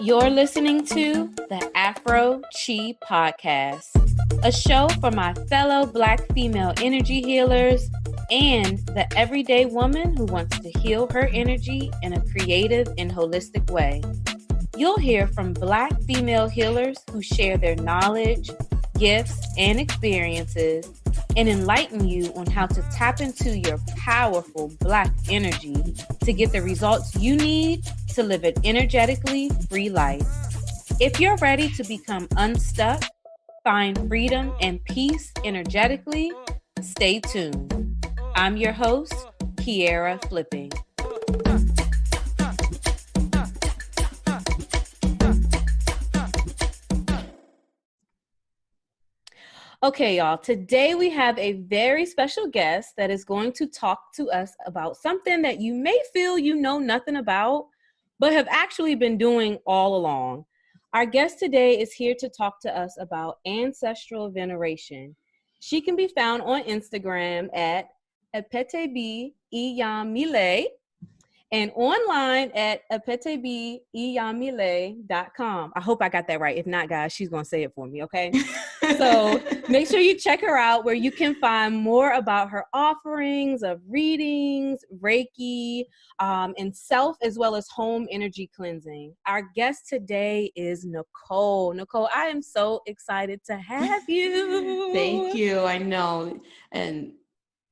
You're listening to the Afro Chi Podcast, a show for my fellow Black female energy healers and the everyday woman who wants to heal her energy in a creative and holistic way. You'll hear from Black female healers who share their knowledge, gifts, and experiences and enlighten you on how to tap into your powerful Black energy to get the results you need to live an energetically free life. If you're ready to become unstuck, find freedom and peace energetically, stay tuned. I'm your host, Kiera Flipping. Okay, y'all, today we have a very special guest that is going to talk to us about something that you may feel you know nothing about, but have actually been doing all along. Our guest today is here to talk to us about ancestral veneration. She can be found on Instagram at apetebiyamile and online at apetebiyamile.com. I hope I got that right. If not, guys, she's going to say it for me, okay? So make sure you check her out where you can find more about her offerings of readings, Reiki, and self as well as home energy cleansing. Our guest today is Nicole. Nicole, I am so excited to have you. Thank you. I know. And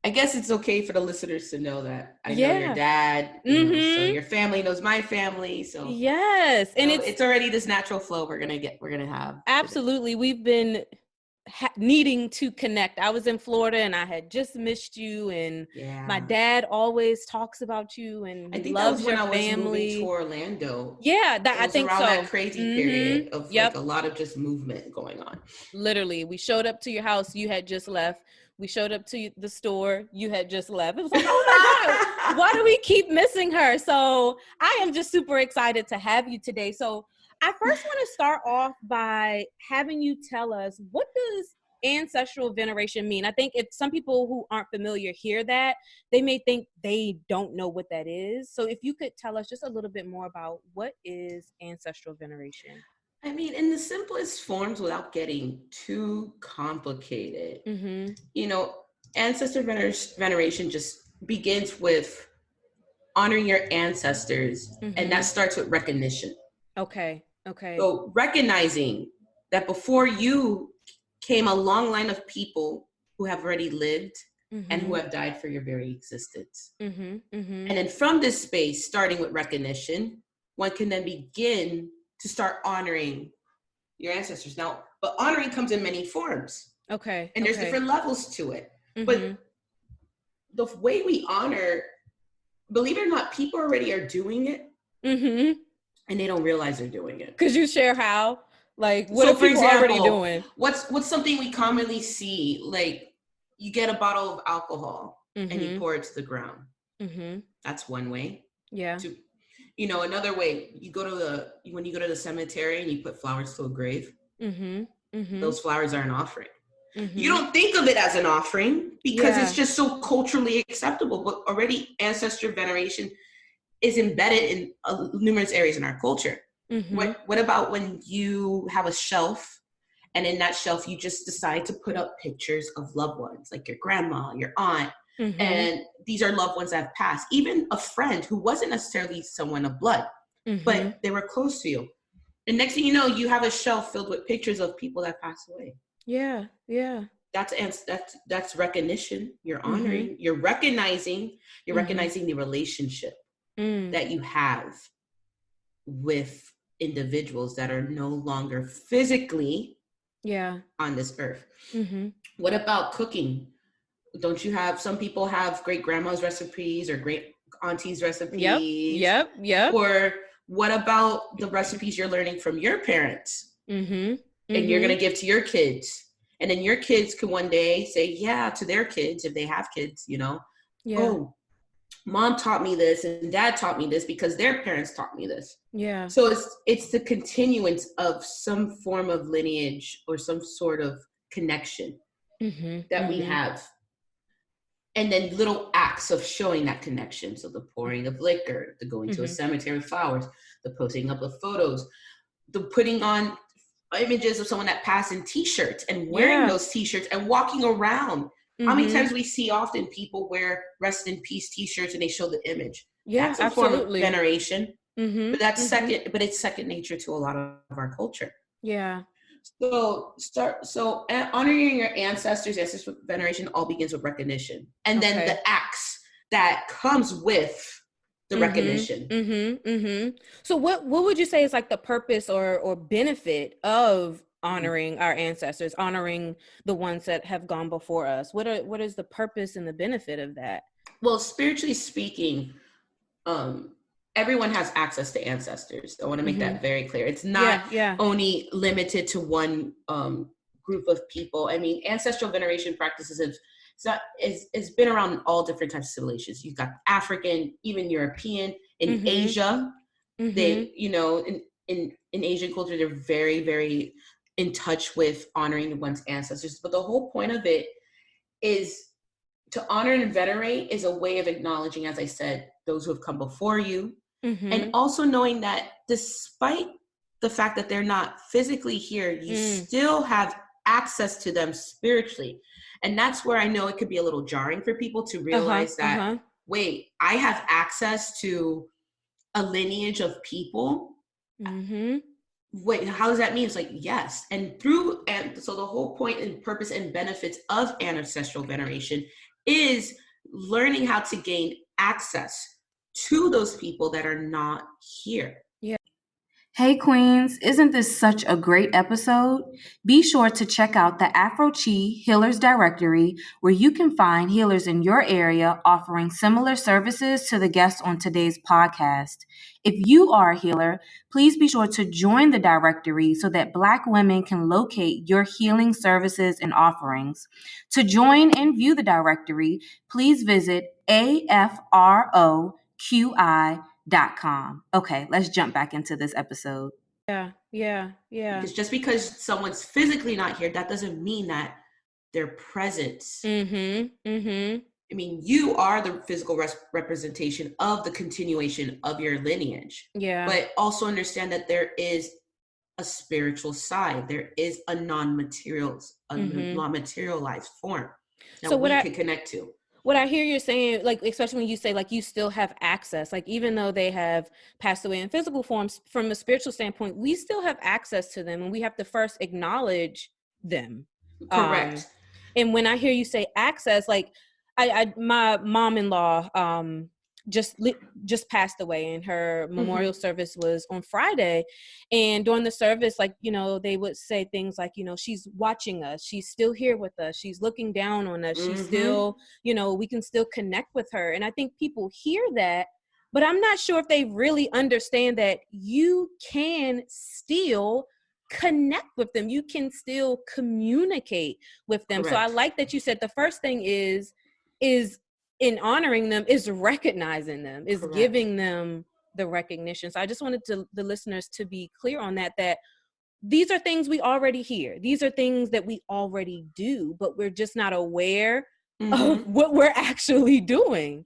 I guess it's okay for the listeners to know that I know your dad, so your family knows my family. So yes, and it's already this natural flow we're gonna have. Absolutely, we've been needing to connect. I was in Florida and I had just missed you, and my dad always talks about you and I think loves that was when your I was family. moving to Orlando. Yeah, I think around so. That crazy period of like a lot of just movement going on. Literally, we showed up to your house, you had just left. We showed up to the store, you had just left. It was like, oh my God, why do we keep missing her? So I am just super excited to have you today. So I first want to start off by having you tell us, what does ancestral veneration mean? I think if some people who aren't familiar hear that, they may think they don't know what that is. So if you could tell us just a little bit more about what is ancestral veneration. I mean, in the simplest forms, without getting too complicated, ancestor veneration just begins with honoring your ancestors, and that starts with recognition. Okay. So recognizing that before you came a long line of people who have already lived and who have died for your very existence. And then from this space, starting with recognition, one can then begin to start honoring your ancestors. Now, but honoring comes in many forms. Okay. And there's different levels to it. But the way we honor, believe it or not, people already are doing it. And they don't realize they're doing it. Could you share how? Like, what are people already doing? What's something we commonly see? Like, you get a bottle of alcohol and you pour it to the ground. That's one way. Yeah. Another way, when you go to the cemetery and you put flowers to a grave, those flowers are an offering. You don't think of it as an offering because it's just so culturally acceptable, but already ancestor veneration is embedded in numerous areas in our culture. What about when you have a shelf, and in that shelf you just decide to put up pictures of loved ones, like your grandma, your aunt, and these are loved ones that have passed, even a friend who wasn't necessarily someone of blood, but they were close to you. And next thing you know, you have a shelf filled with pictures of people that passed away. Yeah. That's recognition. You're honoring, you're recognizing the relationship that you have with individuals that are no longer physically on this earth. What about cooking? Don't you have, some people have great grandma's recipes or great auntie's recipes? Yep. Or what about the recipes you're learning from your parents and you're going to give to your kids? And then your kids can one day say, to their kids, if they have kids, oh, mom taught me this and dad taught me this because their parents taught me this. Yeah. So it's the continuance of some form of lineage or some sort of connection that we have. And then little acts of showing that connection. So the pouring of liquor, the going to a cemetery with flowers, the posting up of photos. the putting on images of someone that passed in t-shirts and wearing those t-shirts and walking around. How many times we see often people wear rest in peace t-shirts and they show the image? That's a form of veneration. But that's but it's second nature to a lot of our culture. Yeah. So honoring your ancestors veneration all begins with recognition. And then the acts that comes with the recognition. So what would you say is like the purpose or benefit of honoring our ancestors, honoring the ones that have gone before us? What is the purpose and the benefit of that? Well, spiritually speaking, everyone has access to ancestors. I want to make that very clear. It's not only limited to one group of people. I mean, ancestral veneration practices it's been around in all different types of civilizations. You've got African, even European, in Asia. They, in Asian culture, they're very, very in touch with honoring one's ancestors. But the whole point of it is to honor and venerate is a way of acknowledging, as I said, those who have come before you. And also knowing that despite the fact that they're not physically here, you still have access to them spiritually. And that's where I know it could be a little jarring for people to realize that, wait, I have access to a lineage of people. Wait, how does that mean? It's like, yes. And so the whole point and purpose and benefits of ancestral veneration is learning how to gain access to those people that are not here. Hey Queens, isn't this such a great episode? Be sure to check out the Afro Healers Directory, where you can find healers in your area offering similar services to the guests on today's podcast. If you are a healer, please be sure to join the directory so that Black women can locate your healing services and offerings. To join and view the directory, please visit afroqi.com. Okay, let's jump back into this episode. Yeah. Because just because someone's physically not here, that doesn't mean that their presence. I mean, you are the physical representation of the continuation of your lineage. Yeah. But also understand that there is a spiritual side. There is a non-materialized form that we can connect to. What I hear you're saying, like, especially when you say, like, you still have access, like, even though they have passed away in physical forms, from a spiritual standpoint, we still have access to them, and we have to first acknowledge them. Correct. And when I hear you say access, like, my mom-in-law just passed away, and her memorial service was on Friday. And during the service, like, they would say things like, she's watching us, she's still here with us, she's looking down on us, she's still, we can still connect with her. And I think people hear that, but I'm not sure if they really understand that you can still connect with them, you can still communicate with them. Correct. So I like that you said the first thing is in honoring them is recognizing them, is Correct. Giving them the recognition. So I just wanted the listeners to be clear on that these are things we already hear. These are things that we already do, but we're just not aware of what we're actually doing.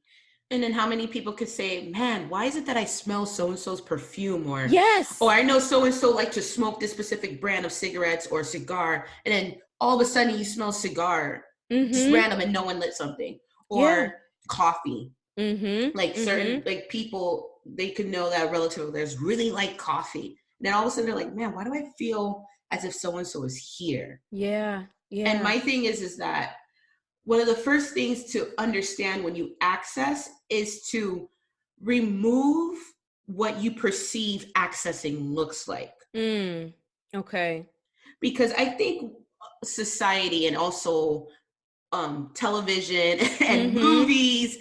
And then how many people could say, man, why is it that I smell so-and-so's perfume? Or, yes. Or I know so-and-so like to smoke this specific brand of cigarettes or cigar. And then all of a sudden you smell cigar, just random, and no one lit something. Or coffee. Like certain like people, they could know that a relative of theirs really like coffee. And then all of a sudden they're like, man, why do I feel as if so-and-so is here? Yeah. And my thing is that one of the first things to understand when you access is to remove what you perceive accessing looks like. Okay. Because I think society and also television and movies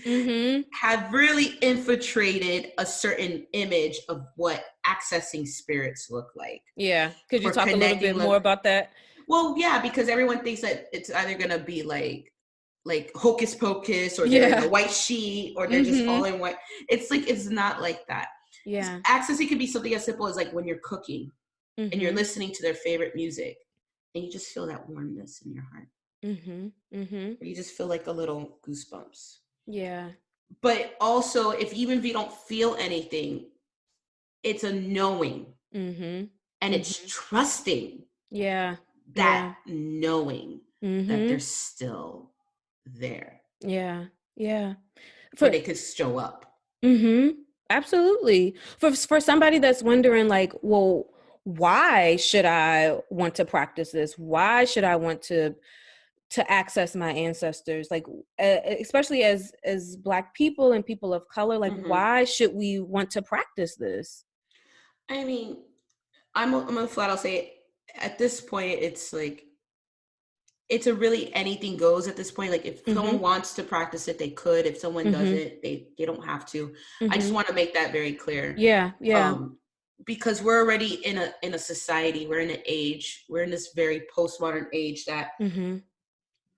have really infiltrated a certain image of what accessing spirits look like. Yeah. Could you talk a little bit more about that? Well, yeah, because everyone thinks that it's either going to be like hocus pocus, or they're in a white sheet, or they're just all in white. It's like, it's not like that. Yeah. Accessing can be something as simple as like when you're cooking and you're listening to their favorite music and you just feel that warmness in your heart. Or you just feel like a little goosebumps. Yeah. But also, even if you don't feel anything, it's a knowing. And it's trusting that knowing that they're still there. Yeah. Yeah. Or they could show up. Absolutely. For somebody that's wondering like, well, why should I want to practice this? Why should I want to access my ancestors? Like, especially as Black people and people of color, like, why should we want to practice this? I mean, I'm gonna flat out say it. At this point, it's like, it's a really anything goes at this point. Like if someone wants to practice it, they could. If someone doesn't, they don't have to. I just want to make that very clear. Yeah. Because we're already in a society, we're in an age, we're in this very postmodern age that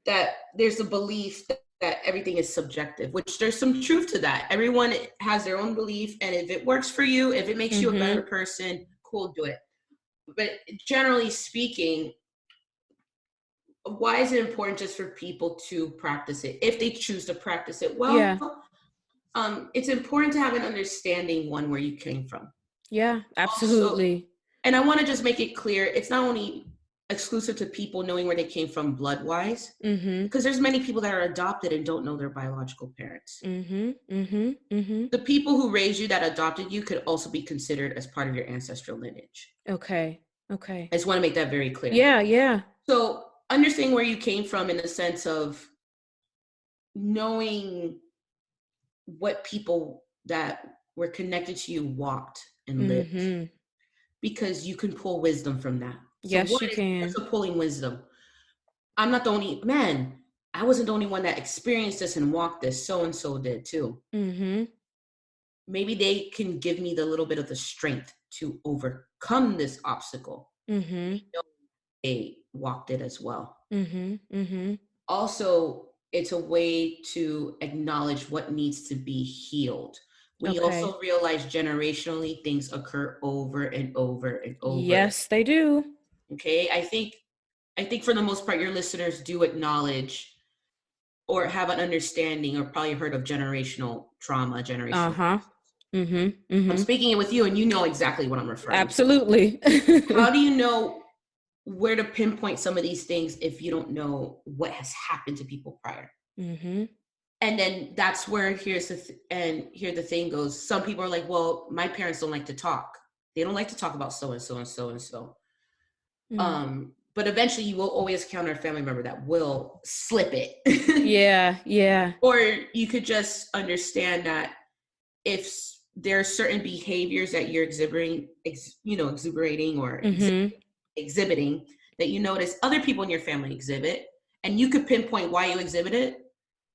that there's a belief that everything is subjective, which there's some truth to that. Everyone has their own belief, and if it works for you, if it makes you a better person, cool, do it. But generally speaking, why is it important just for people to practice it if they choose to practice it? Well, it's important to have an understanding, one, where you came from. Yeah, absolutely. Also, and I want to just make it clear, it's not only exclusive to people knowing where they came from blood-wise, because there's many people that are adopted and don't know their biological parents. The people who raised you, that adopted you, could also be considered as part of your ancestral lineage. Okay. I just want to make that very clear. Yeah. So understanding where you came from in the sense of knowing what people that were connected to you walked and lived, because you can pull wisdom from that. Yes, you can. So pulling wisdom. I'm not the only man. I wasn't the only one that experienced this and walked this. So-and-so did too. Maybe they can give me the little bit of the strength to overcome this obstacle. They walked it as well. Also, it's a way to acknowledge what needs to be healed. We also realize generationally things occur over and over and over. Yes, they do. Okay, I think for the most part, your listeners do acknowledge or have an understanding or probably heard of generational trauma, generational. I'm speaking it with you, and you know exactly what I'm referring to. Absolutely. How do you know where to pinpoint some of these things if you don't know what has happened to people prior? And then that's where here the thing goes. Some people are like, well, my parents don't like to talk. They don't like to talk about so and so and so and so. But eventually you will always encounter a family member that will slip it. Yeah. Or you could just understand that if there are certain behaviors that you're exhibiting or exhibiting that you notice other people in your family exhibit, and you could pinpoint why you exhibit it,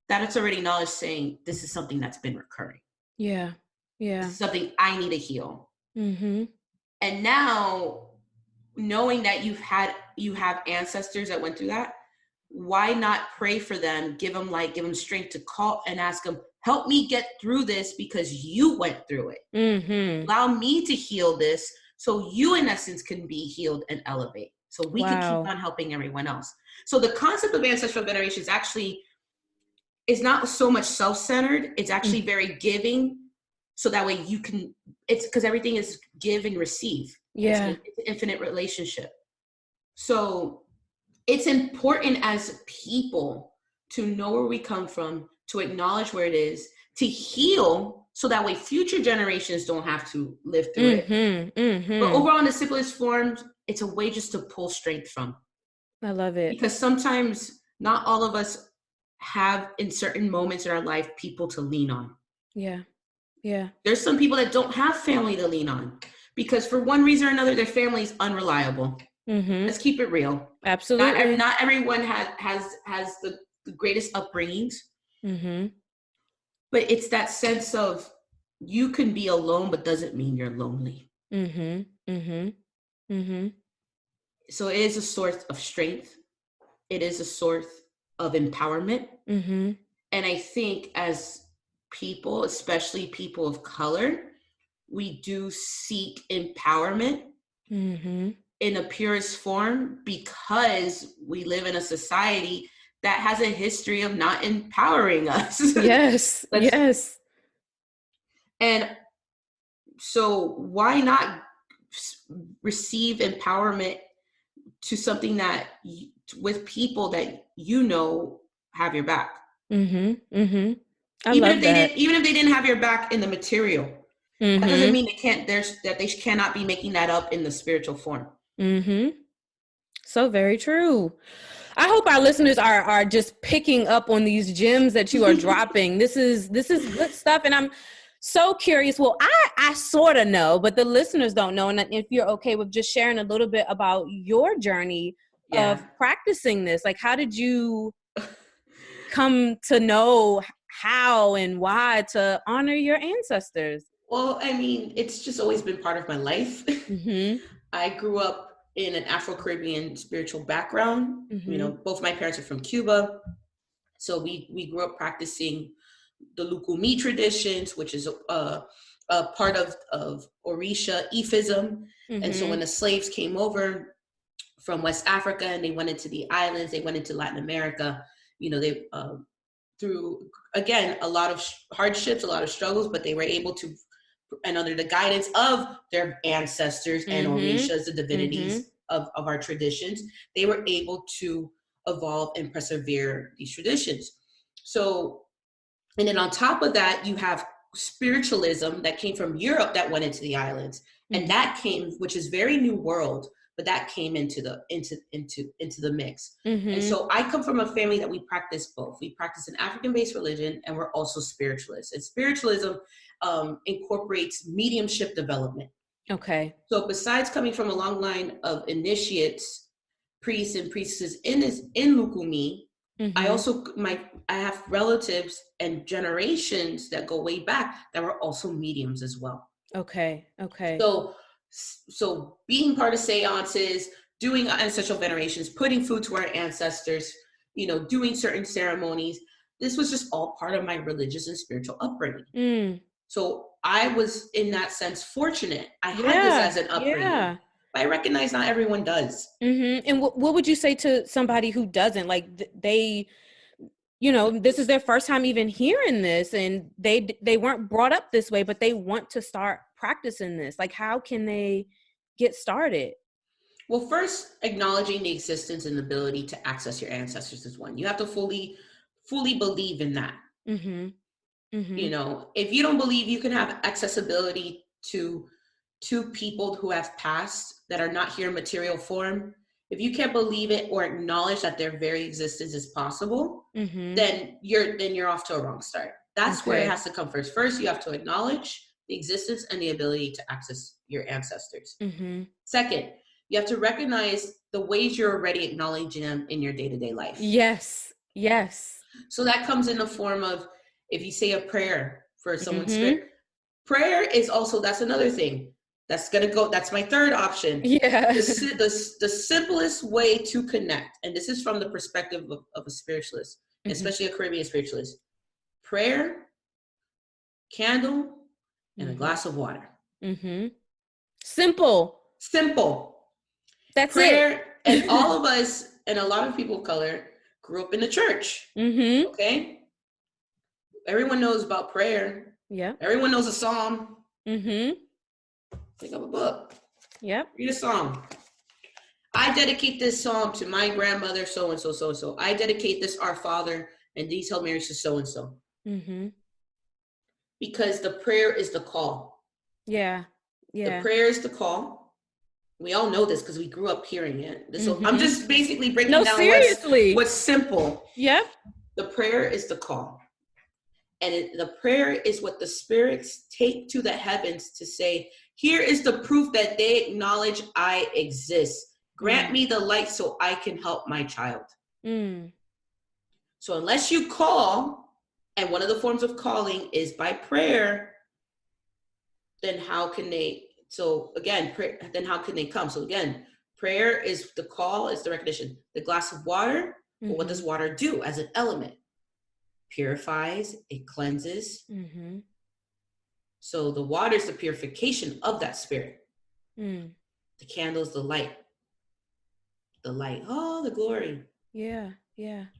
that it's already knowledge saying this is something that's been recurring. Yeah. This is something I need to heal. And now, knowing that you have ancestors that went through that, why not pray for them, give them strength to call and ask them, help me get through this because you went through it. Allow me to heal this so you in essence can be healed and elevate. So we can keep on helping everyone else. So the concept of ancestral veneration is not so much self-centered. It's actually very giving. So that way it's because everything is give and receive. Yeah. It's an infinite relationship. So it's important as people to know where we come from, to acknowledge where it is, to heal, so that way future generations don't have to live through it. But overall, in the simplest forms, it's a way just to pull strength from. I love it. Because sometimes not all of us have, in certain moments in our life, people to lean on. Yeah. There's some people that don't have family to lean on because for one reason or another, their family is unreliable. Let's keep it real. Absolutely. Not everyone has the greatest upbringings. But it's that sense of you can be alone, but doesn't mean you're lonely. So it is a source of strength. It is a source of empowerment. And I think as people, especially people of color, we do seek empowerment in the purest form because we live in a society that has a history of not empowering us. Yes. And so why not receive empowerment to something that with people that have your back. I love that. Even if they didn't have your back in the material, that doesn't mean they cannot be making that up in the spiritual form. So very true. I hope our listeners are just picking up on these gems that you are dropping. This is good stuff. And I'm so curious. Well, I sort of know, but the listeners don't know. And if you're okay with just sharing a little bit about your journey of practicing this, like how did you come to know how and why to honor your ancestors? Well, I mean, it's just always been part of my life. I grew up in an Afro-Caribbean spiritual background. Both my parents are from Cuba. So we grew up practicing the Lukumi traditions, which is a part of Orisha Ifism. And so when the slaves came over from West Africa and they went into the islands, they went into Latin America, they through, again, a lot of hardships, a lot of struggles, but they were able to, and under the guidance of their ancestors and Orishas, the divinities of our traditions, they were able to evolve and persevere these traditions. So, and then on top of that, you have spiritualism that came from Europe that went into the islands. And that came, which is very new world, but that came into the mix. And so I come from a family that we practice both. We practice an African-based religion, and we're also spiritualists. And spiritualism incorporates mediumship development. Okay. So besides coming from a long line of initiates, priests and priestesses in Lukumi, I have relatives and generations that go way back that were also mediums as well. Okay. So being part of seances, doing ancestral venerations, putting food to our ancestors, doing certain ceremonies, this was just all part of my religious and spiritual upbringing. So I was, in that sense, fortunate. I had this as an upbringing. But I recognize not everyone does. And what would you say to somebody who doesn't? Like they, this is their first time even hearing this, and they weren't brought up this way, but they want to start practicing this. Like, how can they get started? Well, first, acknowledging the existence and ability to access your ancestors is one. You have to fully believe in that. If you don't believe you can have accessibility to people who have passed that are not here in material form, if you can't believe it or acknowledge that their very existence is possible, then you're off to a wrong start. That's where it has to come first. First, you have to acknowledge the existence and the ability to access your ancestors. Second, you have to recognize the ways you're already acknowledging them in your day-to-day life. Yes. So that comes in the form of, if you say a prayer for someone's spirit, prayer is also, that's another thing. That's my third option. Yeah. The simplest way to connect, and this is from the perspective of a spiritualist, especially a Caribbean spiritualist: prayer, candle, and a glass of water. Simple. That's prayer, it. And all of us, and a lot of people of color, grew up in the church. Okay? Everyone knows about prayer. Yeah. Everyone knows a psalm. Pick up a book. Yep. Read a psalm. I dedicate this psalm to my grandmother, so-and-so, so-and-so. I dedicate this Our Father and these Hail Marys to so-and-so. Because the prayer is the call. Yeah. The prayer is the call. We all know this because we grew up hearing it. So I'm just basically breaking down what's simple. Yep. The prayer is the call. And the prayer is what the spirits take to the heavens to say, here is the proof that they acknowledge I exist. Grant me the light so I can help my child. So unless you call, and one of the forms of calling is by prayer, then how can they? So again, then how can they come? So again, prayer is the call, is the recognition. The glass of water, well, what does water do as an element? Purifies, it cleanses. So the water is the purification of that spirit. The candle is the light. Oh, the glory. Yeah.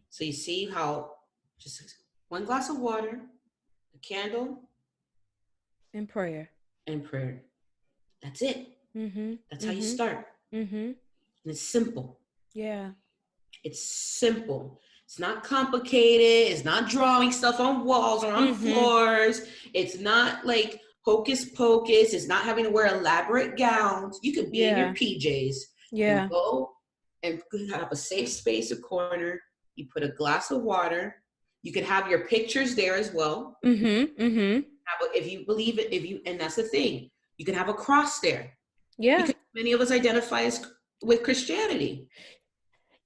So you see how just one glass of water, a candle, and prayer. That's it. That's how you start. And it's simple. Yeah. It's simple. It's not complicated. It's not drawing stuff on walls or on floors. It's not like hocus pocus. It's not having to wear elaborate gowns. You could be in your PJs. Yeah. And go and have a safe space, a corner. You put a glass of water. You could have your pictures there as well. If you believe it, and that's the thing, you can have a cross there. Yeah. Because many of us identify with Christianity.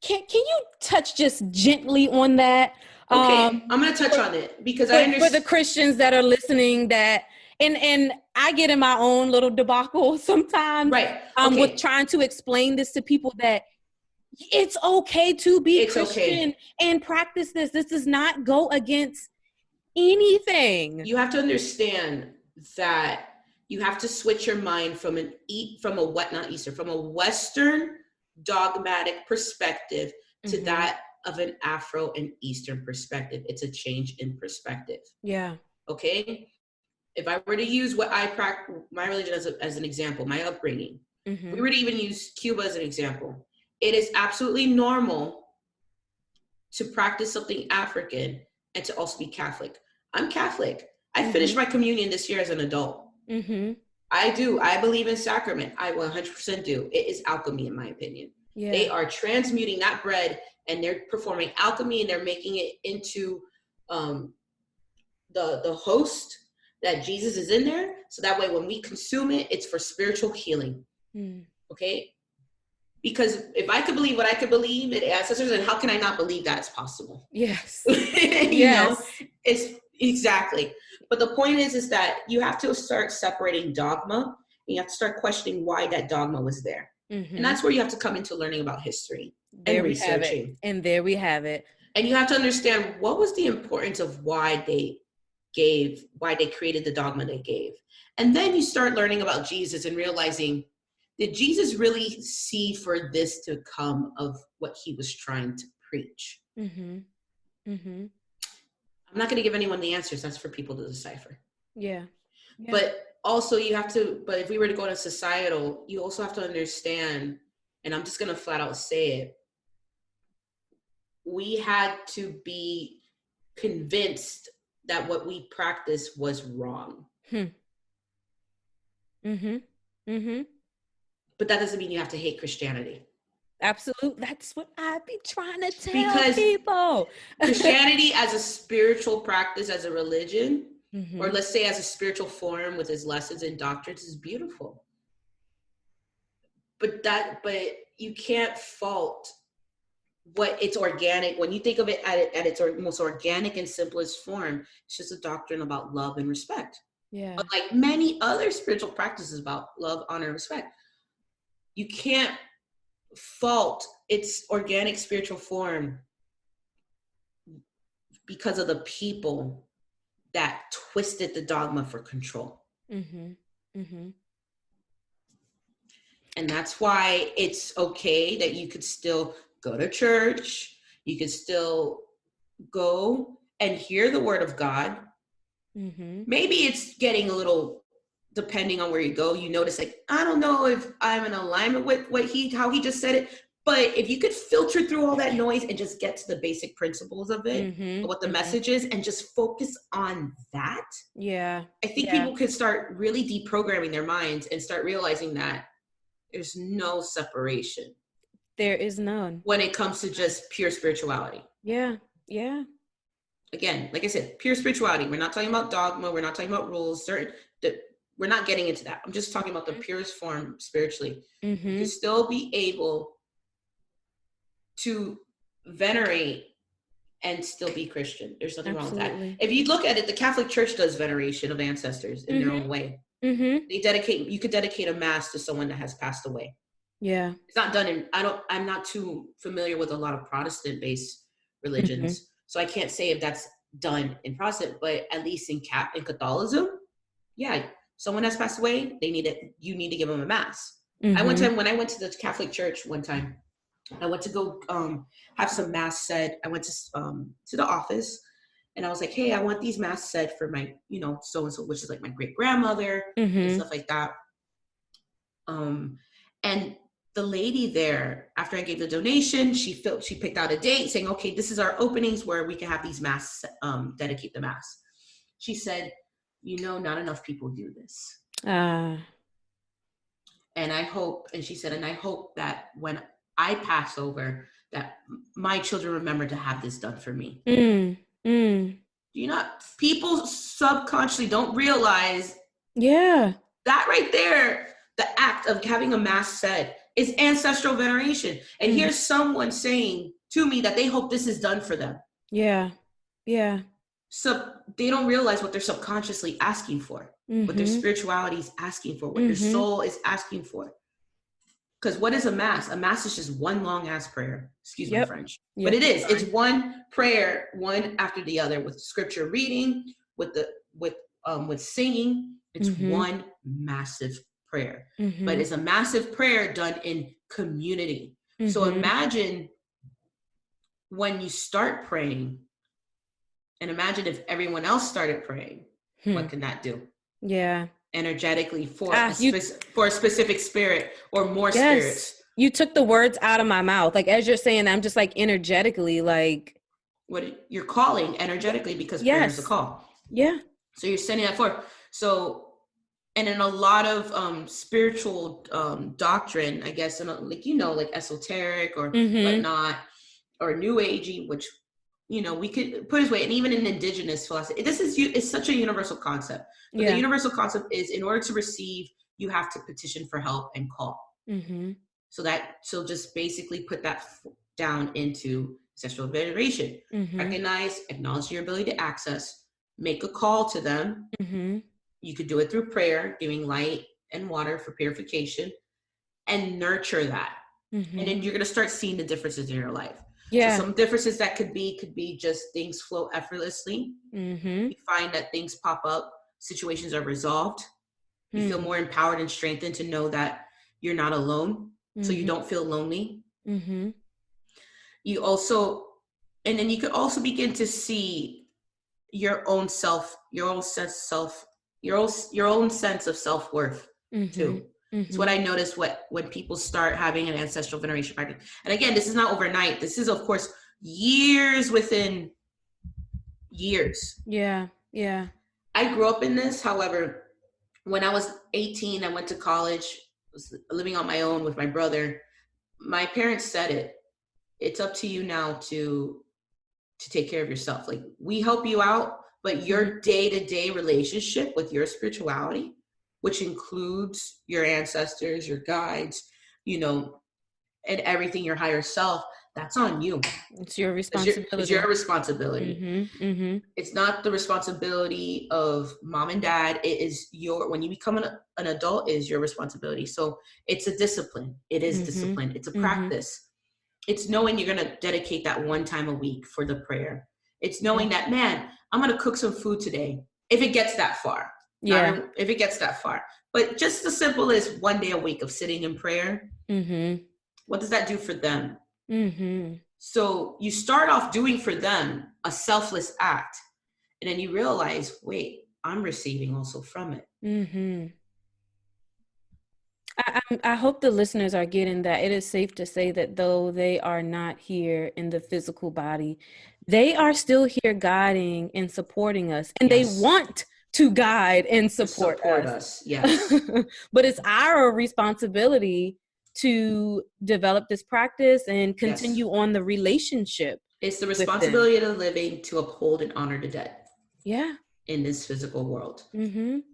Can you touch just gently on that? Okay, I'm going to touch on it because I understand. For the Christians that are listening, that and I get in my own little debacle sometimes, right? With trying to explain this to people that it's okay to be Christian and practice this. This does not go against anything. You have to understand that you have to switch your mind from a Western dogmatic perspective to that of an Afro and Eastern perspective. It's a change in perspective. Yeah. Okay. If I were to use what I practice, my religion as an example, my upbringing, if we were to even use Cuba as an example, it is absolutely normal to practice something African and to also be Catholic. I'm Catholic. I finished my communion this year as an adult. I do. I believe in sacrament. I 100% do. It is alchemy, in my opinion. Yeah. They are transmuting that bread and they're performing alchemy and they're making it into the host that Jesus is in there. So that way, when we consume it, it's for spiritual healing. Okay? Because if I could believe what I could believe in ancestors, then how can I not believe that's possible? Yes. you know, it's exactly. But the point is that you have to start separating dogma. And you have to start questioning why that dogma was there. And that's where you have to come into learning about history and researching. And there we have it. And you have to understand what was the importance of why they created the dogma they gave. And then you start learning about Jesus and realizing, did Jesus really see for this to come of what he was trying to preach? I'm not going to give anyone the answers. That's for people to decipher. Yeah. But also but if we were to go to societal, you also have to understand, and I'm just going to flat out say it, we had to be convinced that what we practiced was wrong. But that doesn't mean you have to hate Christianity. Absolutely. That's what I be trying to tell people. Christianity as a spiritual practice, as a religion, or let's say as a spiritual form with its lessons and doctrines is beautiful. But you can't fault what it's organic. When you think of it at its most organic and simplest form, it's just a doctrine about love and respect. Yeah. But like many other spiritual practices about love, honor, and respect, you can't fault its organic spiritual form because of the people that twisted the dogma for control. And that's why it's okay that you could still go to church. You could still go and hear the word of God. Maybe it's getting a little, depending on where you go, you notice like, I don't know if I'm in alignment with how he just said it. But if you could filter through all that noise and just get to the basic principles of it, what the message is, and just focus on that. Yeah. I think people could start really deprogramming their minds and start realizing that there's no separation. There is none. When it comes to just pure spirituality. Yeah. Yeah. Again, like I said, pure spirituality. We're not talking about dogma. We're not talking about rules. We're not getting into that. I'm just talking about the purest form spiritually. You can still be able to venerate and still be Christian. There's nothing wrong with that. If you look at it, the Catholic Church does veneration of ancestors in their own way. You could dedicate a mass to someone that has passed away. Yeah. It's not done I'm not too familiar with a lot of Protestant-based religions. So I can't say if that's done in Protestant, but at least in Catholicism, someone has passed away, you need to give them a mass. When I went to the Catholic Church one time, I went to go have some mass said. I went to the office and I was like, hey, I want these mass said for my, so-and-so, which is like my great grandmother and stuff like that. And the lady there, after I gave the donation, she picked out a date saying, okay, this is our openings where we can have these mass, dedicate the mass. She said, not enough people do this. And I hope that when I pass over, that my children remember to have this done for me. People subconsciously don't realize that right there, the act of having a mass said is ancestral veneration. And here's someone saying to me that they hope this is done for them. Yeah. So they don't realize what they're subconsciously asking for, what their spirituality is asking for, what their soul is asking for. Because what is a mass? A mass is just one long ass prayer. Excuse my French. But it is. It's one prayer, one after the other, with scripture reading, with singing. It's one massive prayer. But it's a massive prayer done in community. So imagine when you start praying, and imagine if everyone else started praying, what can that do? Yeah. Energetically for a specific spirit or more spirits. You took the words out of my mouth. Like, as you're saying, I'm just like energetically, like. What you're calling energetically, because prayer is a call. Yeah. So you're sending that forth. So, and in a lot of spiritual doctrine, I guess, like esoteric or whatnot, or new agey, which, we could put his way, and even in indigenous philosophy, it's such a universal concept. But the universal concept is, in order to receive, you have to petition for help and call. So just basically put that down into ancestral veneration. Recognize, acknowledge your ability to access, make a call to them. You could do it through prayer, giving light and water for purification, and nurture that. And then you're going to start seeing the differences in your life. So some differences that could be just things flow effortlessly. You find that things pop up, situations are resolved. You feel more empowered and strengthened to know that you're not alone. So you don't feel lonely. You also, and then you could also begin to see your own self, your own sense of self-worth too. It's what I noticed when people start having an ancestral veneration practice. And again, this is not overnight. This is, of course, years within years. Yeah. I grew up in this. However, when I was 18, I went to college, was living on my own with my brother. My parents said it's up to you now to take care of yourself. Like, we help you out, but your day-to-day relationship with your spirituality, which includes your ancestors, your guides, and everything, your higher self, that's on you. It's your responsibility. It's your responsibility. It's not the responsibility of mom and dad. It is when you become an adult, it is your responsibility. So it's a discipline. It is discipline. It's a practice. It's knowing you're going to dedicate that one time a week for the prayer. It's knowing that, man, I'm going to cook some food today. If it gets that far. If it gets that far. But just as simple as one day a week of sitting in prayer, what does that do for them? So you start off doing for them a selfless act, and then you realize, wait, I'm receiving also from it. I hope the listeners are getting that. It is safe to say that though they are not here in the physical body, they are still here guiding and supporting us, and they want to guide and support us. Yes. But it's our responsibility to develop this practice and continue on the relationship. It's the responsibility of the living to uphold and honor the dead. Yeah. In this physical world. And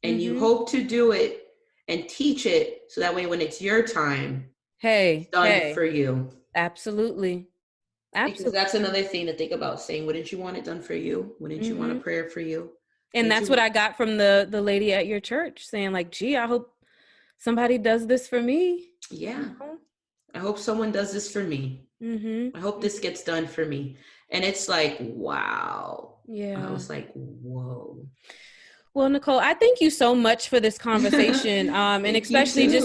you hope to do it and teach it so that way when it's your time, it's done for you. Absolutely. Because that's another thing to think about, saying, wouldn't you want it done for you? Wouldn't you want a prayer for you? And that's what I got from the lady at your church, saying like, gee, I hope somebody does this for me. Yeah. I hope someone does this for me. I hope this gets done for me. And it's like, wow. Yeah. I was like, whoa. Well, Nicole, I thank you so much for this conversation. And especially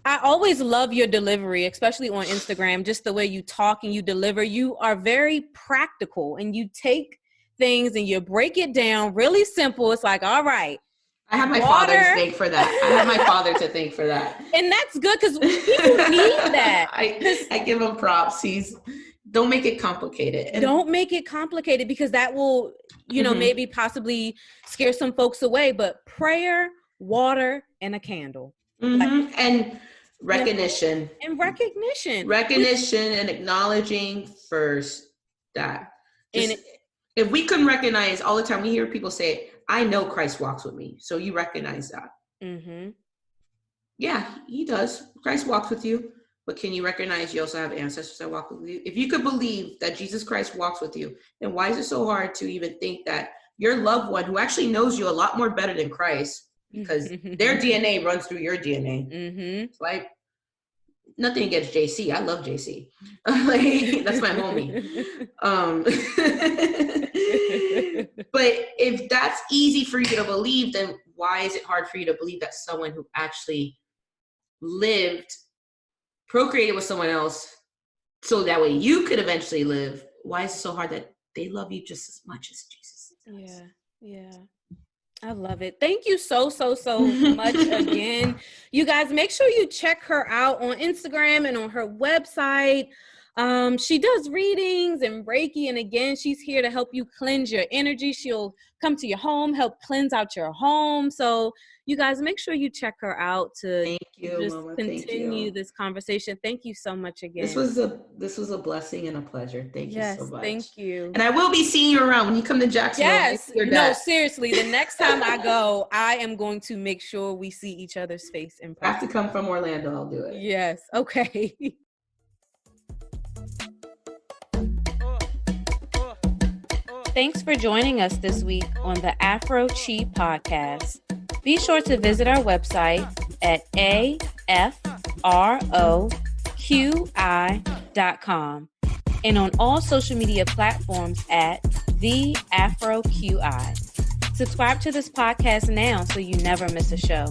I always love your delivery, especially on Instagram, just the way you talk and you deliver. You are very practical, and you take things and you break it down really simple. It's like, all right, I have my father to thank for that. I have my father to thank for that. And that's good because people need that. I give him props. Don't make it complicated. Don't make it complicated because that will, maybe possibly scare some folks away. But prayer, water, and a candle. And recognition. Recognition and acknowledging first that. If we couldn't recognize all the time, we hear people say, I know Christ walks with me. So you recognize that. Yeah, he does. Christ walks with you. But can you recognize you also have ancestors that walk with you? If you could believe that Jesus Christ walks with you, then why is it so hard to even think that your loved one who actually knows you a lot more better than Christ, because their DNA runs through your DNA. It's like, nothing against JC. I love JC. That's my homie. But if that's easy for you to believe, then why is it hard for you to believe that someone who actually procreated with someone else so that way you could eventually live, why is it so hard that they love you just as much as Jesus does? Yeah. I love it. Thank you so much again. You guys, make sure you check her out on Instagram and on her website. She does readings and Reiki. And again, she's here to help you cleanse your energy. She'll come to your home, help cleanse out your home. So you guys, make sure you check her out to continue this conversation. Thank you so much again. This was a blessing and a pleasure. Thank you so much. Thank you. And I will be seeing you around when you come to Jacksonville. Yes. No, seriously. The next time I go, I am going to make sure we see each other's face in person. I have to come from Orlando. I'll do it. Yes. Okay. Thanks for joining us this week on the Afro Chi podcast. Be sure to visit our website at afroqi.com and on all social media platforms at the Afro QI. Subscribe to this podcast now so you never miss a show.